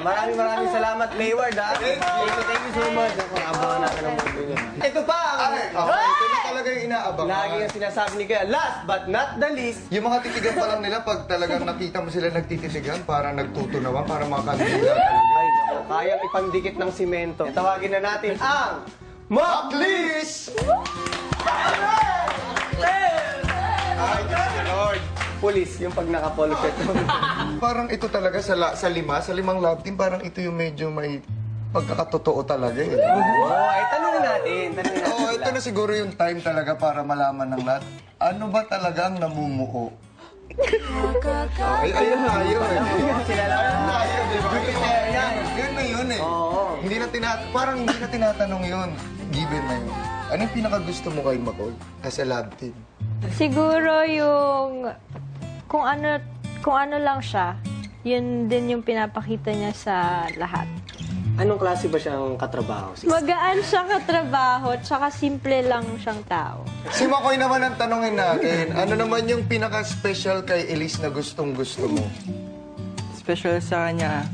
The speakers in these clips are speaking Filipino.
Maraming salamat, Mayward, ha? Thank you so much. Abangan natin ang mundo niya. Ito pa! Ito na talaga yung inaabangan. Lagi yung sinasabi ni Kuya. Last but not the least, Yung mga titigan pa lang nila, pag talagang nakita mo sila nagtititigan, parang nagtutunawan, parang mga kandila talaga. ay, naku, kayang ipandikit ng simento. Tawagin na natin ang Maklis! Ay, Lord. Police, yung pag naka-polo shirt. Parang ito talaga sa limang love team, parang ito yung medyo may pagkakatotoo talaga eh. Tanungin natin. Oo, ito na siguro yung time talaga para malaman ng lahat. Ano ba talaga ang namumuo? Ay, ayun na yun. Ayun na yun, di ba? Yun na yun eh. Parang hindi na tinatanong yun. Given na yun. Ano yung pinakagusto mo kay Makoy as a love team? Siguro yung kung ano lang siya, yun din yung pinapakita niya sa lahat. Anong klase ba siyang katrabaho? Magaan siya katrabaho, tsaka simple lang siyang tao. Si Makoy naman ang tanongin natin. Ano naman yung pinaka-special kay Elise na gustong-gusto mo? Special sa kanya,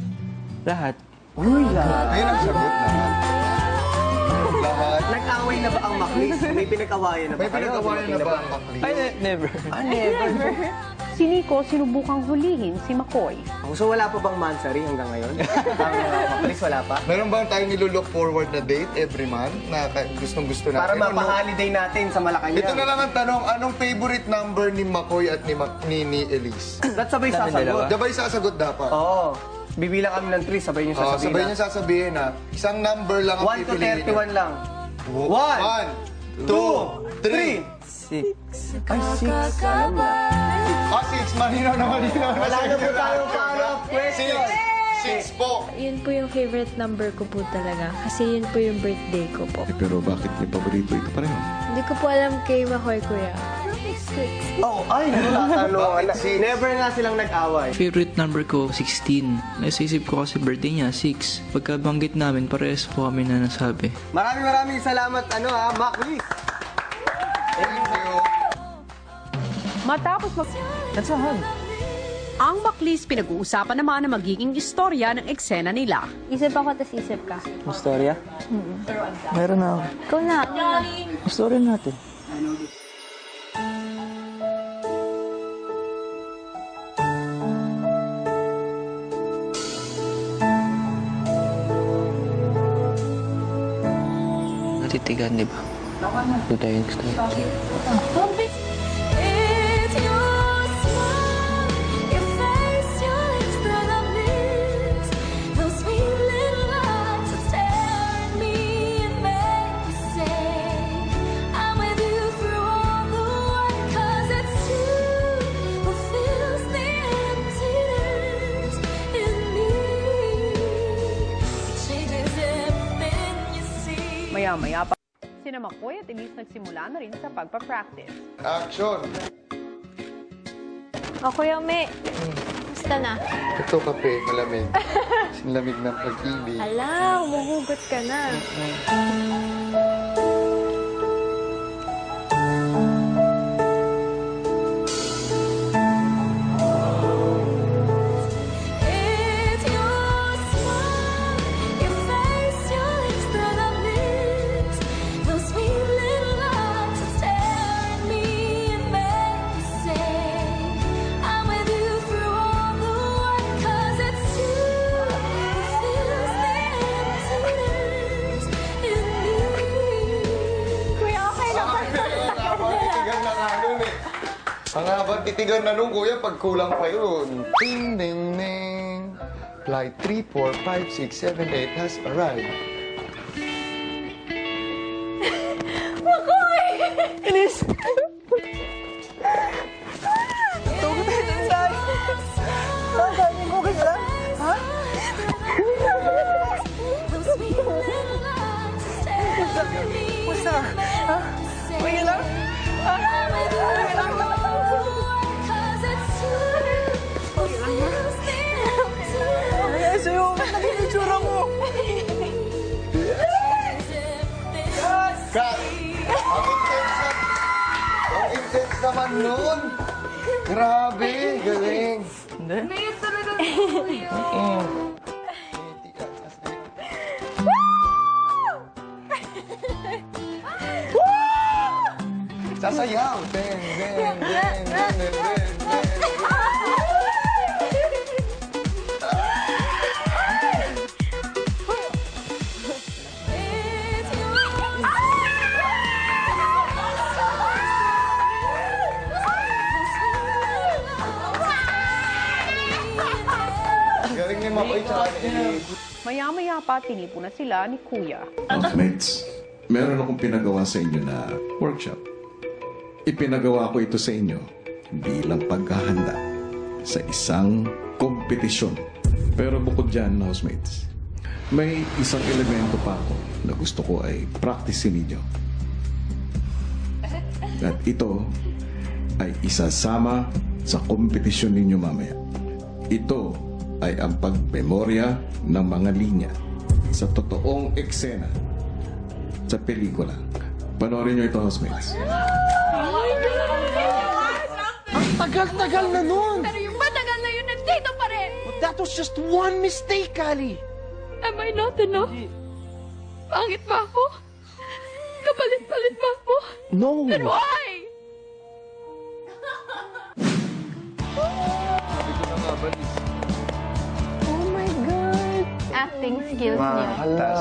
lahat. Uy, lahat. Ayun ang sagot naman. Lahat. Nag-away na ba ang Maklis? May pinag-awayan na ba May kayo? pinag-awayan na ba ang Makli? Ay, never. Never. Si Nico sinubukang hulihin si McCoy. So wala pa bang mansari hanggang ngayon? Ang Maklis, wala pa? Meron bang tayong nilulook forward na date every month na gustong-gusto natin? Para Ano? mapa-holiday natin sa Malacanang. Ito na lang ang tanong, anong favorite number ni Makoy at ni Elise? That's sabay Dami sasagot. dalawa. Sabay sasagot dapat. Oo. Bibilang kami ng 3, sabay niyo sasabihin. Sabay niyo sasabihin na isang number lang ang 1 to pipiliin. 31 lang. 1, 2, 3. 6. Ay, 6. Alam na. 6. Malinaw na malinaw. Wala na po tayong follow-up question. 6 po. Yun po yung favorite number ko po talaga. Kasi yun po yung birthday ko po. Pero bakit niyo paborito ito pareho? Hindi ko po alam kay Makoy, kuya. Oh, ay, natatanong. Never nga silang nag-away. Favorite number ko, 16. Naisisip ko kasi birthday niya, 6. Pagkabanggit namin, parehas po kami na nasabi. Maraming salamat, Maklis. Thank you. Matapos ang Maklis, pinag-uusapan naman ang magiging istorya ng eksena nila. Isip ako, tas isip ka. Istorya? Meron na ako. Ikaw na. Istorya natin. Natitigan, di ba? Doon tayo nag-start. Maya-maya pa, sina McCoy at Elise nagsimula na rin sa pagpa-practice. Action. O, Kuya Ome. Basta na. Ito kape, malamig. Sinlamig ng pag-ibig. Ala, humuhugot ka na. Ang habang titigan na nung kuya, pag kulang pa yun. Ding, ding, ding. Flight 34567 8 has arrived. Makoy! Elise! Tungo tayo din saan. Sabi ko kasi lang. Ha? Musta? Ha? Okay lang? Ha? Okay lang? Ay, sa'yo, ba't naging itsura mo? Cut! Ang intense naman nun! Grabe, galing! Hindi. Hindi Sasayaw. Ben, ben, ben, ben, ben, ben. Galing ni Makoy tsaka ni Elise. Maya-maya pa, tinipo na sila ni Kuya. Housemates, meron akong pinagawa sa inyo na workshop. Ipinagawa ko ito sa inyo bilang paghahanda sa isang kompetisyon. Pero bukod dyan, housemates, may isang elemento pa ako na gusto ko ay practicein ninyo. At ito ay isasama sa kompetisyon ninyo mamaya. Ito ay ang pagmemorya ng mga linya sa totoong eksena sa pelikula. Panoorin nyo ito, housemates. Tagal-tagal na nun! Pero yung matagal na yun, nandito pa rin! But that was just one mistake, Ali! Am I not enough? Pangit ba ako? Kapalit-palit ba ako? No! Then why? Oh my God! Acting skills niya. Hala.